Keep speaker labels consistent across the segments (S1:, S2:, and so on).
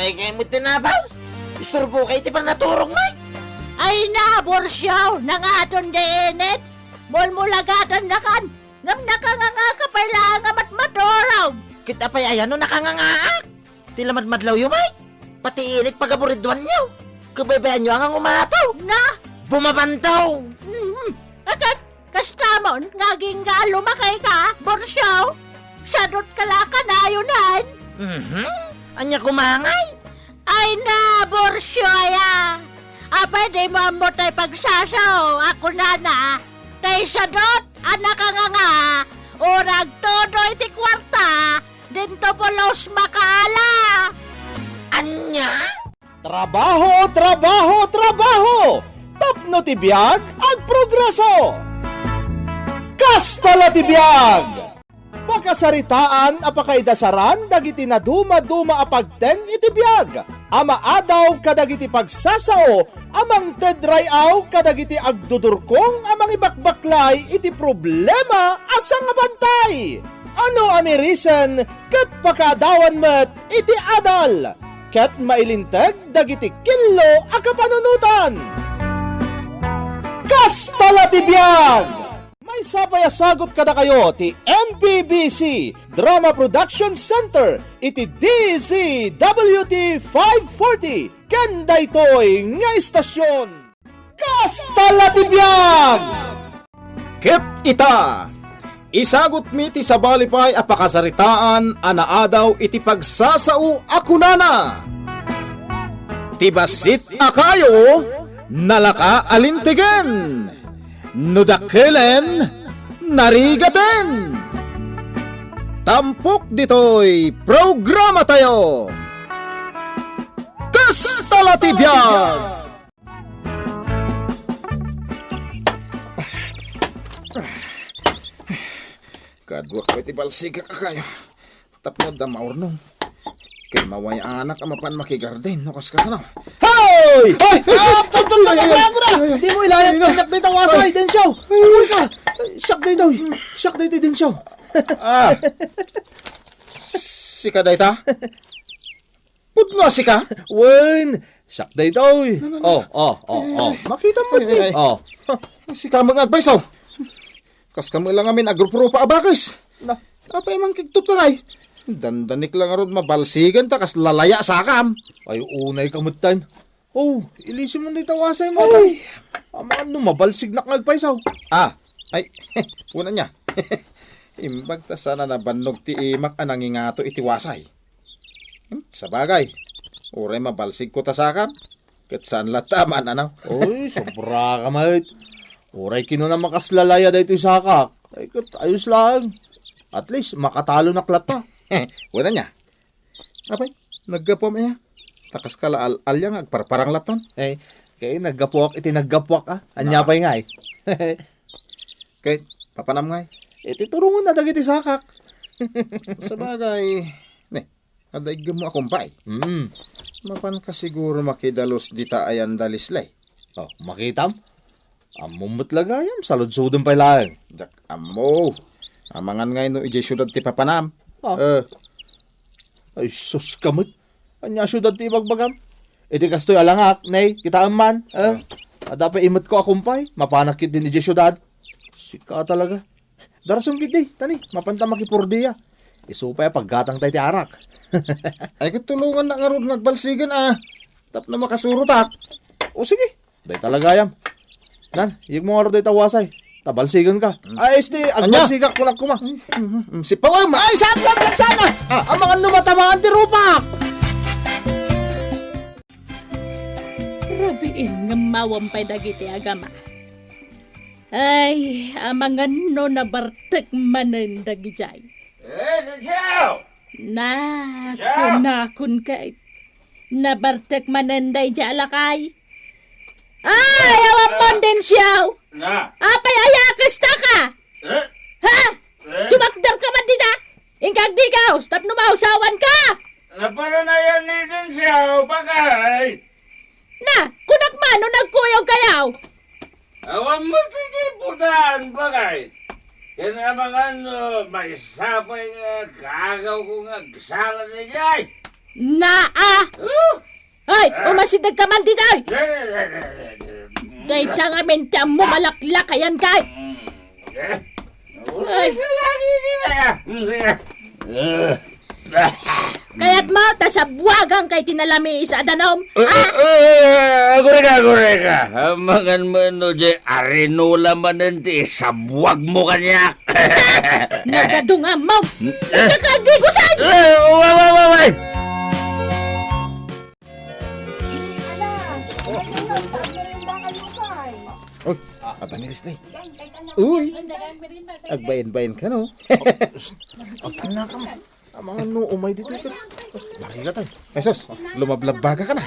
S1: Unay kayo mo tinabaw. Isturbo kayo ti pa naturong na.
S2: Ay na, Borsyaw, nangaton deenet. Mulmulagatan na kan. Ngam nakanganga ka pala nga matmaturaw.
S1: Kita pa ayan no nakangangaak. Tilamadmadlaw yung may. Pati init pagaburidwan nyo. Kabaybayan nyo ang umataw.
S2: Na,
S1: Bumabantaw.
S2: agad, kastamon, ngaging nga lumakay ka, Borsyaw. Sadot kalaka na yunan.
S1: Anya kumangay.
S2: Ay na, Borsyoya. Pwede mo mo tayo pagsasaw. Ako na. Tay sadot, anak ka nga. Urag todo iti kwarta. Dito po los makaala.
S1: Anya?
S3: Trabaho, trabaho, trabaho! Tapno ti biyag, ag progreso! Kastala ti biyag! Pakasaritaan apakaidasaran dagiti na duma-duma apagteng iti biyag. Amaadaw kadagiti pagsasao, amang tedrayaw kadagiti agdudurkong amang ibakbaklay iti problema asang abantay. Ano amerisen ket pakadawan met iti adal. Ket mailinteg dagiti kilo a kapanunutan. Kastala ti biyag! May sapayasagot kada kayo ti MPBC Drama Production Center iti DZWT 540 ken daytoy nga istasyon. Kastala ti biyag!
S4: Ket ita, isagot mi ti sabalipay apakasaritaan anaadaw iti pagsasao akunana. Tibasit akayo, nalaka alintigen. Nudakelen, narigaten. Tampok ditoy programa tayo. Kastala ti biyag! Kadwak ko iti balsiga ka kayo. Tapno da maurnong. Kay maway anak amapan makigarden no kasano.
S3: Hoy! Hoy! Di mo ilayat kanyak na itawasay, Densyaw! Uy ka! Siyak day Densyaw!
S4: Sika day ta? Putno sika?
S3: Wen! Siyak day daw! Oh. Makita mo
S4: Ay.
S3: Oh.
S4: Sika mag-advice Kas kami lang amin agrupo pa abakis.
S3: Na.
S4: Apa emang kigtut ka ngay? Dandanik lang aron mabalsigan ta kas lalaya sakam.
S3: Ay, unay kamutan. Oh, ilisin mo na itawasay mo. Ay! Amaan no, mabalsig na kagpaisaw.
S4: Ay, una niya. Imbag ta sana na bannog ti imak anang ingato iti wasay. Sa bagay, uray mabalsig ko ta sakam. Ket saan lataman ano?
S3: Uy, sobra ka mait. Uray kino na makaslalaya dahito yung sakak. Ay, ayos lang. At least, makatalo na klata.
S4: Una niya. Apay, naggapo niya. Takas kala alyang agparparang latan.
S3: Eh, kaya naggapuak, iti naggapuak Anya pa nga
S4: Kay, papanam ngay.
S3: Iti turungan na dagiti sakak.
S4: Sa bagay, nadaigam mo akong pay. Mapan ka siguro makidalos dita ayan dalislay.
S3: Oh, makitam? Amumot lagayam, salud-sudon pa lang.
S4: Jak amo. Amangan ngay no ije syudad ti papanam.
S3: Ay, sus kamot. Anya syudad ti bagbagam. Iti kastoy alangak, nay, kita man. Dapat imot ko akumpay, mapanakit din ije syudad. Sika talaga. Darasong kiti, tani, mapanta makipurdiya. Isupay paggatang tayo ti arak.
S4: Ay katulungan na nga ron nagbalsigan Tap na makasurutak.
S3: O sige, day talaga yam. Nan, yung mga ro day tawasay. Tabalsigan ka. Ay, agbalsigak ko lang kuma.
S4: Si Pawam!
S3: Ay, sana! Ang mga lumatamaan ti rupak!
S2: Rabiin nga mawampay dagiti agama. Ay, mga no nabartek manen dagijay.
S5: Densyaw!
S2: Nakun kay. Nabartek manen day jalakay. Ay, awan mo din siyaw. Apay ayakas ta ka. Ha? Tumakdar ka man din Ingkag di ka, stop numausawan ka.
S5: Napara na yan ni Densyaw, bagay.
S2: Na, kunak man, no nagkuyog kayaw.
S5: Awan mo titiputan, bagay. Yan nga mga may sapay nga kagaw ko nga kasala niya.
S2: Naa! Ay, umasidag ka man dito! Day tangamin mo malaklakayan kay! Ay, kaya't mo, tasabwagang kay tinalami sa adanom.
S5: Agureka. Mangan mo no, Jay. Arinula man nanti. Sabwag mo kanyak.
S2: Nagadunga mo! Nakadigusan!
S5: Wait.
S4: Uy, aba ni Leslie. Uy, agbayin-bayin ka no?
S3: Anak ka man. Ang mga no, umay dito ka. Laki ka tayo.
S4: Esos, lumablabbaga ka na.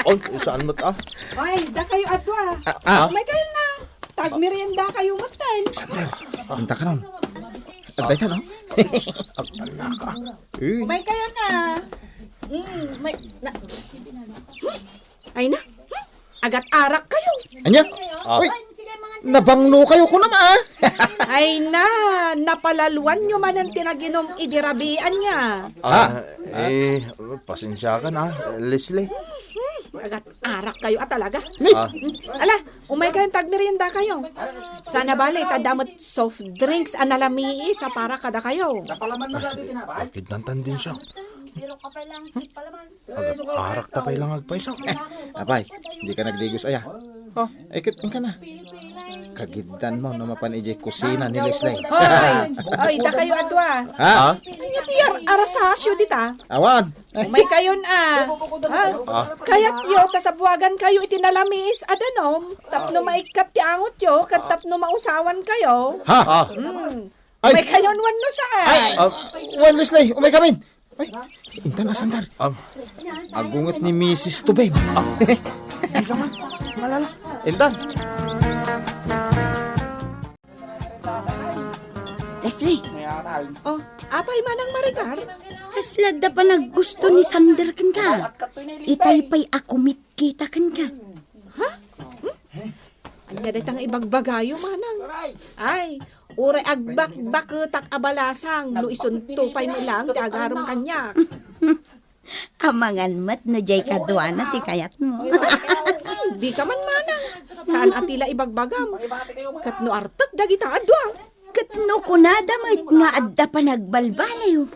S3: Oh, saan mo ta?
S6: Ay, da kayo atwa. May kayo na. Tagmerienda kayo matan.
S4: Sander, hinta ka nun. Agbayin ka no?
S3: Anak ka.
S4: Uy,
S6: May kayo na. May na. Ay na. Agat-arak kayo.
S4: anya? Uy, nabangno kayo ko naman.
S6: Ay na, napalaluan nyo man ang tinaginom idirabian niya.
S3: Pasensya ka na, Leslie.
S6: Agat-arak kayo talaga.
S4: Ni,
S6: Ala, umay kayong tagmerienda kayo. Sana bali, tadamot soft drinks analami sa para kada kayo.
S3: Kidnantan din siya. Arak ta lang agpaisaw.
S4: abay, hindi ka nagdigos aya. Oh, ikit ka na. Kagiddan mo na mapanijay kusina ni Leslie.
S6: Ay, da kayo atwa.
S4: Ha?
S6: Tiyar arasasyo dita.
S4: Awan.
S6: May kayon Kaya't yo, tasabuagan kayo itinalamis adanom. Tapno maikat ti angot yo, kat tapno mausawan kayo.
S4: Ha?
S6: May
S4: Ay,
S6: kayon wan no saan.
S4: ay, wan Leslie, umay kamin. Ay, intan na sandal. Agungot ni Mrs. Tubem.
S3: Hindi ka man. Malala. Indan.
S7: Leslie,
S6: Oh, apay manang marigar.
S7: kaslada pa naggusto ni Sander kan ka. Itay pa'y akumit kita kan ka.
S6: Anya datang ibagbagayo manang. Ay, ure agbak tak abalasang no isunto pay mo lang ti agaram kanya.
S7: Amangan mat na jay kadwana ti kayat mo.
S6: Di ka man manang. Saan atila ibagbagam? Kat no artak dagita adwa.
S7: Katno ko na damay nga adda pa nagbalbalayo.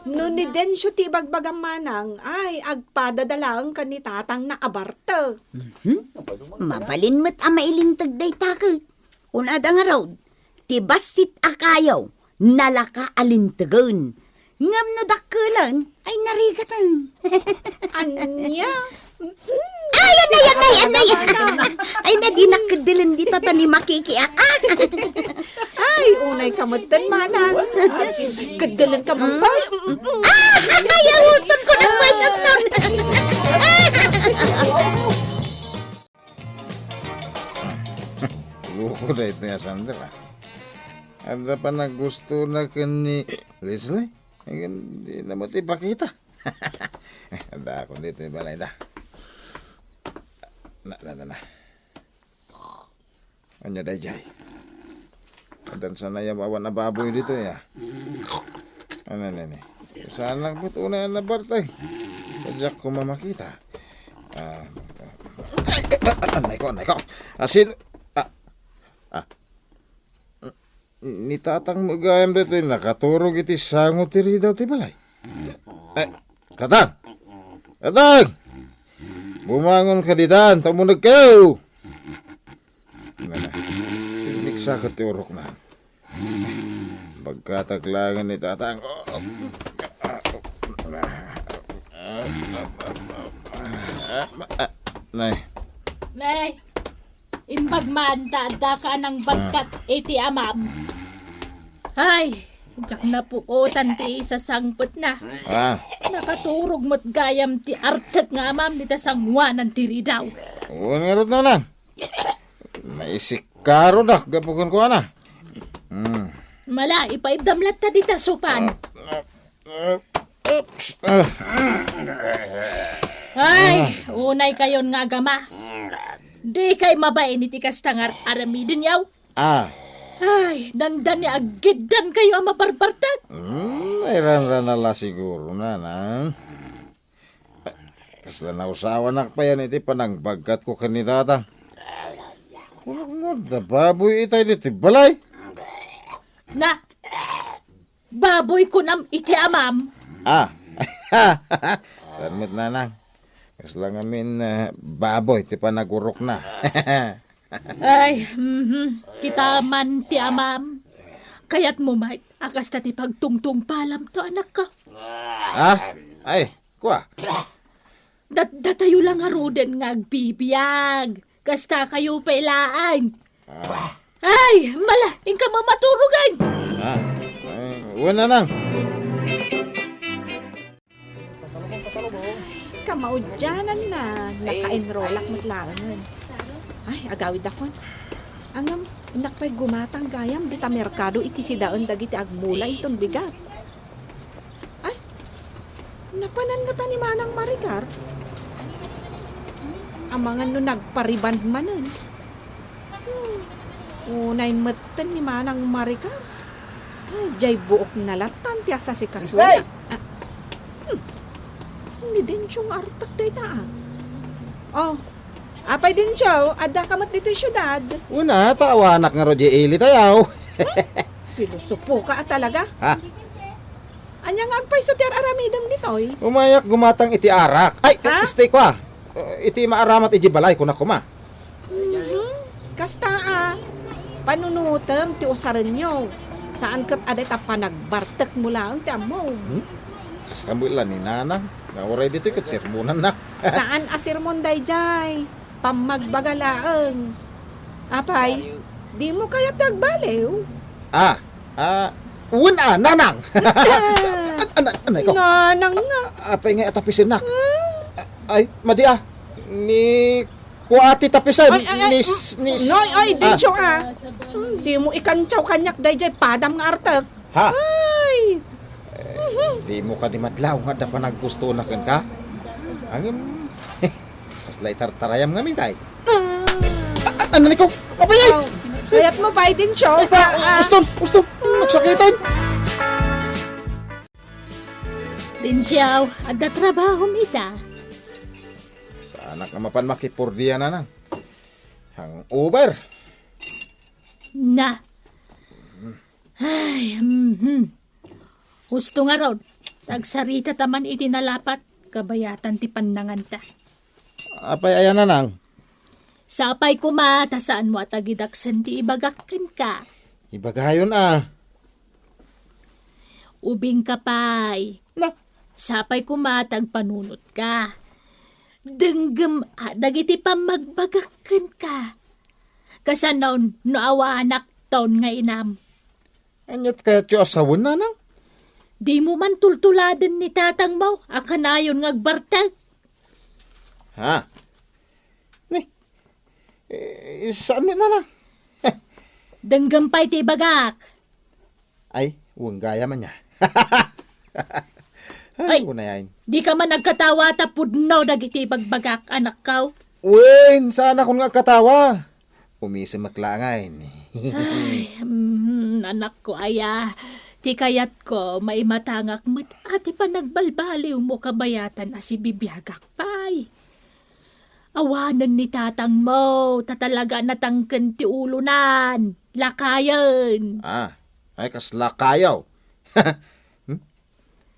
S6: No ni densyo ti ibagbagam manang. Ay, agpadadalang kanitatang naabarte.
S7: Mabalin mat amailintag day takot. Unada nga raw, ti basit akayaw, nalaka alintagon. Ngam no dakkulan, ay narigatan.
S6: Anya?
S7: Ay, ay na di nakadilan di tata ni makikiak.
S6: Ay, unay kamutan manang. Kadalan ka mo pa.
S7: Ay, awusan ko ng matas nun.
S4: Luko na ito nga Sandra. Ada pa na gusto na ka ni Leslie? Hindi na mo ipakita. Ada ako dito yung balay da. Na. Anya dayjay. Adan sana ya bawa na baboy dito ya. Ano. Sana ba't una na bartay? Pajak ko mamakita. Anay ko. Asin. Ni tatang magayam dito nakaturog iti sango tiri daw ti balay. Katang! Bumangon ka ditan, tamunag kayo! Tiniksa ka ti urok na. Pagkataglangan ni tatang. Nay.
S2: Nay, imbag man taada ka ng bagkat iti amam. Ay, jak na pukutan ti isa sangput na. Nakaturog mo't gayam ti artek nga amam ni tasangwanan ti ridaw.
S4: Ngarot na lang. Naisikaro na, gapukon ko na.
S2: Mala, ipaidamlat ta di tasupan. Ay, unay kayon nga gama. Di kay mabain iti kastangar aramidin yaw. Ay, nandan ni agidan kayo ang mabarbartag.
S4: Nairan-ranala siguro, nanang. Kasla na usawa na pa yan iti panangbagkat ko kanitata. Da baboy itay dito balay.
S2: Na, baboy ko nam iti amam.
S4: Ah, sanmit nanang. Kasla ngamin baboy ti panagurok na.
S2: Ay, kita man ti amam. Kayat mo may akas ti pagtungtong palam to anak ka.
S4: Ah, ay, kuha.
S2: Datayo lang aruden nga agbibiyag. Kasta kayo pailaan. Ay, mala, ingka mamaturugan.
S4: Ah, ay, wala nang.
S6: Kamaudyanan na, naka-enrollak matlaangan. Ay, agawid akon. Angam, nakpay gumatang gayam, dita merkado iti sidaan dagiti agmula iton bigat. Ay, napanan nga ni Manang Maricar. Amangan no nagpariban manan. Unay matan ni Manang Maricar. Ay, jay buok nalatan ti asa si Kasuya. Ni Densyong artak day ta. Oh, apay Densyo, ada kamat dito syudad.
S4: Una, tawanak nga rodya ili tayaw.
S6: Pilosopo ka talaga.
S4: Ha?
S6: Anya nga agpay so tiar aramidam ditoy.
S4: Umayak gumatang iti arak. Ay,
S6: Ha?
S4: stay ko ah. Iti maaramat iti balay ko na kuma.
S6: Kasta panunutem ti usaran nyo. Saan kat aday ta panagbartek mo lang ti amo.
S4: Kas kambulan ni nanang. Nauray dito kat sermonan na.
S6: Saan asir mon dayjay? Pamagbagalaeng. Apay, di mo kaya tagbalew.
S4: Una, nanang. Anay ko.
S6: Nga nang nga.
S4: Apay nga atapisin nak. Ay, madi ah. Ni kuati tapisan.
S6: Ay. Noy, ay, Densyo di mo ikantsaw kanyak dayjay padam nga artek.
S4: Ha?
S6: Ay,
S4: Di mo ka di madlaw nga da pa naggusto na kan ka. Angim. Kaslay tartarayam nga mintay. Ano ni ko? Apay ay.
S6: oh, kayat mo pa Densyo.
S4: Gusto. Magsakitan.
S2: Dinsyaw, ada trabaho mita.
S4: Sa anak nga mapan makipurdiya na nang. Hang Uber.
S2: Na. Ay, Gusto nga ron, tagsarita taman iti nalapat, kabayatan ti panangan ta.
S4: Apay ayan na nang.
S2: Sapay kumata saan mo at agidaksan ti ibagakken ka.
S4: Ibagayon ah.
S2: Ubing kapay.
S4: Na.
S2: Sapay kumatag panunot ka. Denggem dagiti pamagbagakken ka. Kasanaon no awanak taon nga inam.
S4: Anyat kaya tiyo asawon na nang.
S2: Di mo man tultuladen ni tatang mo, akanayon ngagbartag.
S4: Ha? Ni. Saan mo na nang?
S2: Denggampay ti bagak.
S4: Ay, huwag gaya man niya.
S2: Ay.
S4: Una yan.
S2: Di ka man nagkatawa tapod no dagiti bagbagak anak kaw.
S4: Wen, saan ako nga katawa? Umisi maklangay.
S2: Anak ko aya, ti kayat ko maimatangak met ati pa nagbalbaliw mo kabayatan a si bibiyagak pay. Awanan ni tatang mo, tatalaga natangken ti ulunan, lakayan.
S4: Ay kasla kayaw.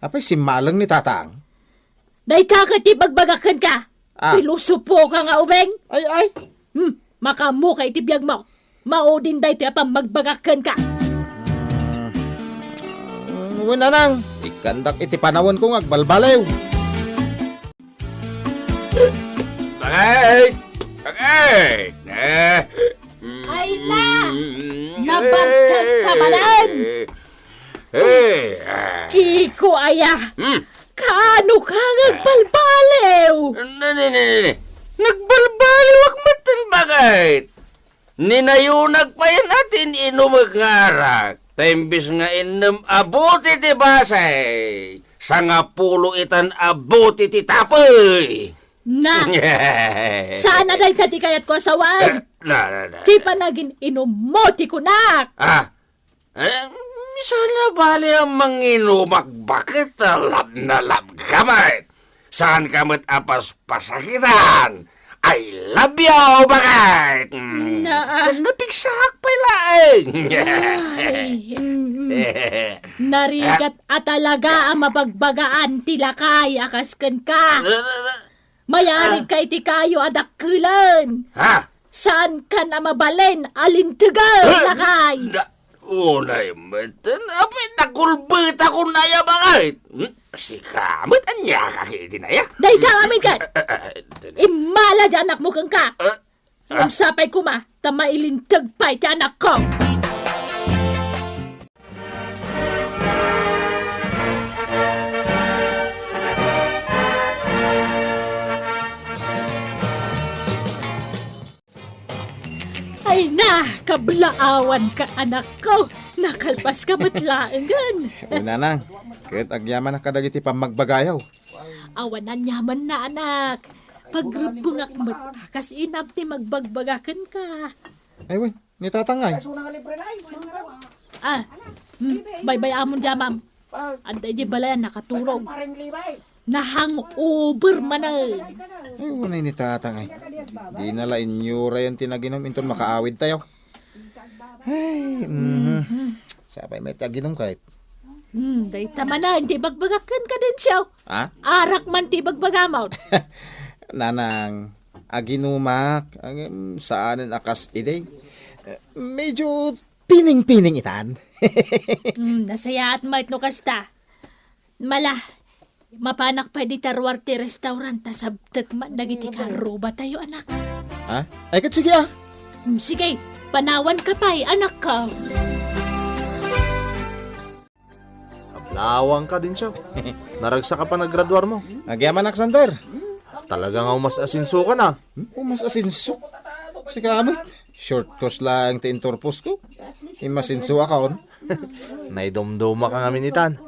S4: Apay si malang ni tatang.
S2: Day kakat ti bagbagakan ka. Pilusupo ka nga ubeng.
S4: Ay.
S2: Makamu kay ti biyag mo. Maudin day ti apang magbagakan ka.
S4: Wala nang. Ikandak iti panawon ko ngagbalbalew.
S5: Bagay!
S2: Ay na! Nabartag ka manan! Kiko aya! Kaano ka nagbalbalew?
S5: Nagbalbali wag matan bagay. Ninayunag pa yan natin inumagarak. Taimbis nga inom abuti ti basay. Sa nga pulo itan abuti ti tapoy.
S2: Na! Saan na day tati kayat ko asawan? Ti panagin inom mo ti kunak.
S5: Sana bali ang manginumak bakit lab na lab kamay. Saan kamot apas pasakitan? I love you, bakit? Napigsak pala
S2: Narigat at talaga ang mabagbagaan ti lakay akasken ka. Mayarig kay ti kayo adakkulan.
S5: Ha?
S2: Saan ka na mabalen alintigal lakay?
S5: Unay matan, apay nakulbit ako na ya bakit? Si kamot, anya kakiti na ya?
S2: Day ka amin ka. Imala di anak mo kang ka. Ang sapay ko ma, tamailintag pa iti anak ko. Ay na, kablaawan ka anak ko. Nakalpas ka matlaangan.
S4: Una nang, kahit agyaman na kadagiti pamagbagayaw.
S2: Awanan yaman na anak. Pagrubungak mo't akas inap ti magbagbagakan ka.
S4: Ay, wen, ni tatangay.
S2: Bye-bye amon jamam. Anday di balayan nakatulog. Nahang-over manal.
S4: Ay, unay ni tatangay. Di nala inyura yan tinaginom inton makaawid tayo. Ay, sabay may taginom kahit.
S2: Day tama na, hindi bagbagakan ka din siya.
S4: Ha?
S2: Arak man ti bagbagamot.
S4: Nanang, aginumak, saanin akas iday. Medyo pining-pining itan.
S2: Nasaya at mait no kasta. Mala, mapanak pa di tarwar ti restaurant ta sabtek man dagiti karuba tayo anak.
S4: Ha? Ay, kat sige ah.
S2: Sige, panawan ka pa'y anak ka.
S3: Lawang ka din siya. Naragsa ka pa naggraduar mo.
S4: Agyaman Alexander.
S3: Talaga nga umas asinso ka na.
S4: Mas asinso. Si kamot. Short course lang ti intorpos ko. Imasinso akon.
S3: Naidomdoma ka nga minitan.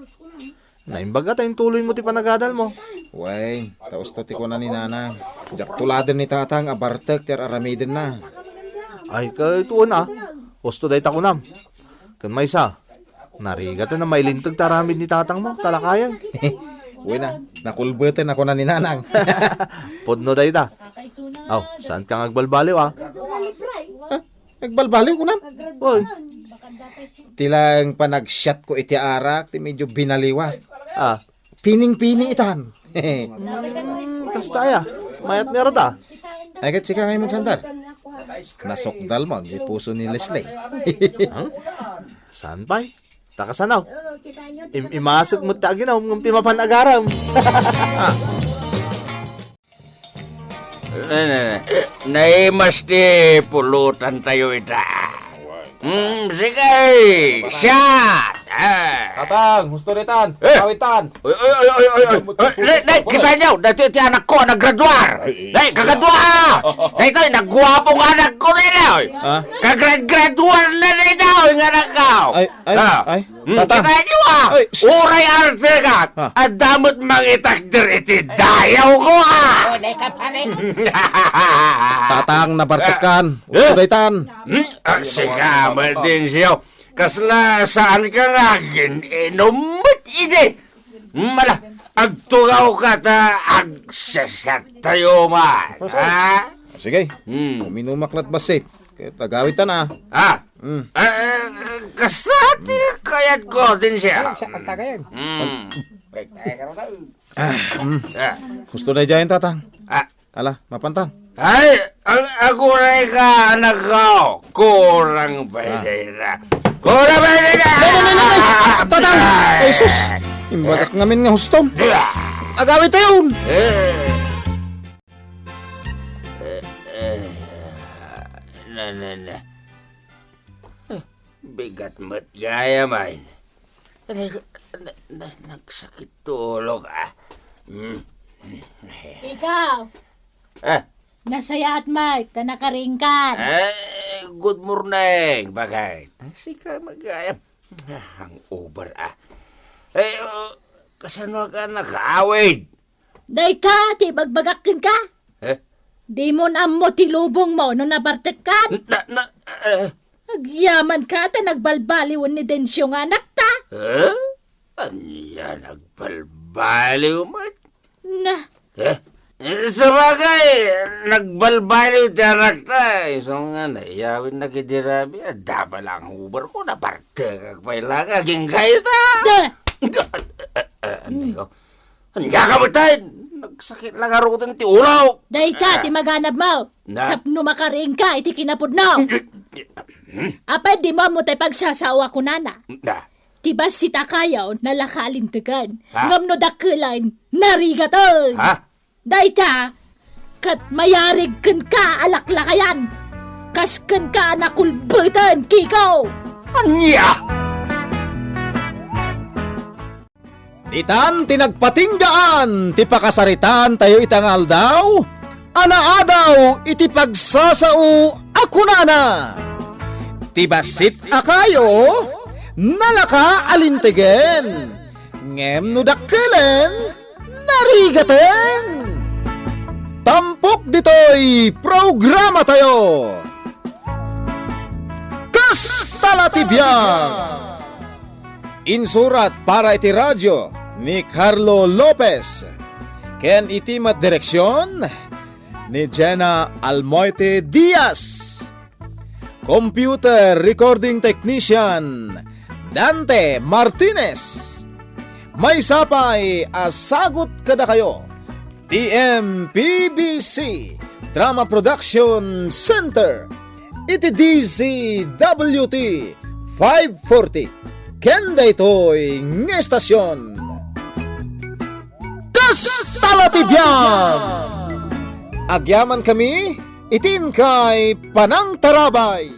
S3: Naimbaga tayong tuloy mo ti panagadal mo.
S4: Way, taos to ti ko na ni nanang. Jak tuladen ni tatang abartek ter aramiden na.
S3: Ay, kaituon Osto day takunam. Kan may isa. Narigat na mailintag taramid ni tatang mo. Talakayan.
S4: Uy na, nakulbetin ako na ni nanang.
S3: Podno day ta. Aw, saan ka ngagbalbaliw
S4: Nagbalbaliw ko na.
S3: Uy,
S4: Tilang panag-shot ko iti arak, ti medyo binaliwa. Pining-pining itan.
S3: kastaya. Mayat ni Rota.
S4: Ay, kat sika ngayon magsandar. Nasokdal mo, di puso ni Leslie.
S3: Saan pa'y? Takasanaw. Imasok mo taginaw, ngumti mapanagaram.
S5: Naimas di pulutan tayo ita. Sige, shot!
S3: Tatang, gusto ritan. Kawitan.
S5: Kita nyo, dati ti anak ko naggraduar. Kagadua! Dito, nagwapong anak ko nila. Kagraduar na nito, yung anak ko.
S4: Ay, tatang.
S5: Kita nyo uray arte ka. At damot mang itakdir iti dayaw ko
S4: Tatang, nabartakan. Usulitan.
S5: Sikama din siya. Kasla saan ka nga inomot iti. Mala, agtugaw ka ta agsasat tayo man.
S4: Sige, uminumaklat basit. Kaya tagawitan na.
S5: Kasati kayat ko din siya.
S4: Gusto na dyan, tatang. Ala, mapantan.
S5: Ay, ako rin ka, anak ko. Kurang bayday na. Kurang bayday na!
S4: Tatang! Ay, sus! Imbagak ngamin nga hustom. Agawit tayo!
S5: Bigat mo't gaya man. Nagsakit tulog
S2: Ikaw, nasaya at Mike, ta nakaringkan.
S5: Good morning, bagay. Sika magayam. Hangover kasano ka nakaawid?
S2: Day ka, ti bagbagakin ka. Di mo na mo tilubong mo no nabartek ka. Agyaman ka ta nagbalbaliwan ni Densyo nga anak ta.
S5: Anya nagbalbaliw mo?
S2: Na,
S5: Sa bagay, nagbalbaliw tarak ta. So nga na, iyawin na kidirabi. Daba lang hubar ko na parte. Kailangan aging kayo ta.
S2: da,
S5: Ano ko? Anya ka ba tayo? Nagsakit lang arutan ti ulaw.
S2: day ka ti maganap mo.
S5: Na?
S2: Tapno makaring ka iti kinapod no. Apay di mo tayo pagsasawa ko nana.
S5: Na,
S2: Tiba si takayaw nalakalintagan.
S5: Ha?
S2: Ngam no dakilan narigatan.
S5: ha?
S2: Day ka, kat mayarig kan ka alaklakayan. Kaskan ka nakulbutan, Kiko.
S5: Anya!
S4: Itan tinagpatinggaan, ti pakasaritan tayo itangal daw, ana daw iti pagsasao ako nana. Ti basit akayo, nalaka alintigen, ngem no dakelen, narigaten. Tampok ditoy programa tayo. Kastalatibyan! Insurat para iti radyo ni Carlo Lopez. Ken iti mat direksyon ni Jenna Almoite Diaz. Computer recording technician Dante Martinez. May sapay asagot kada kayo. TMPBC Drama Production Center. Iti DZWT 540. Kenda ito'y ngestasyon. Kastalatibyan! Agyaman kami, itin kay Panang Tarabay.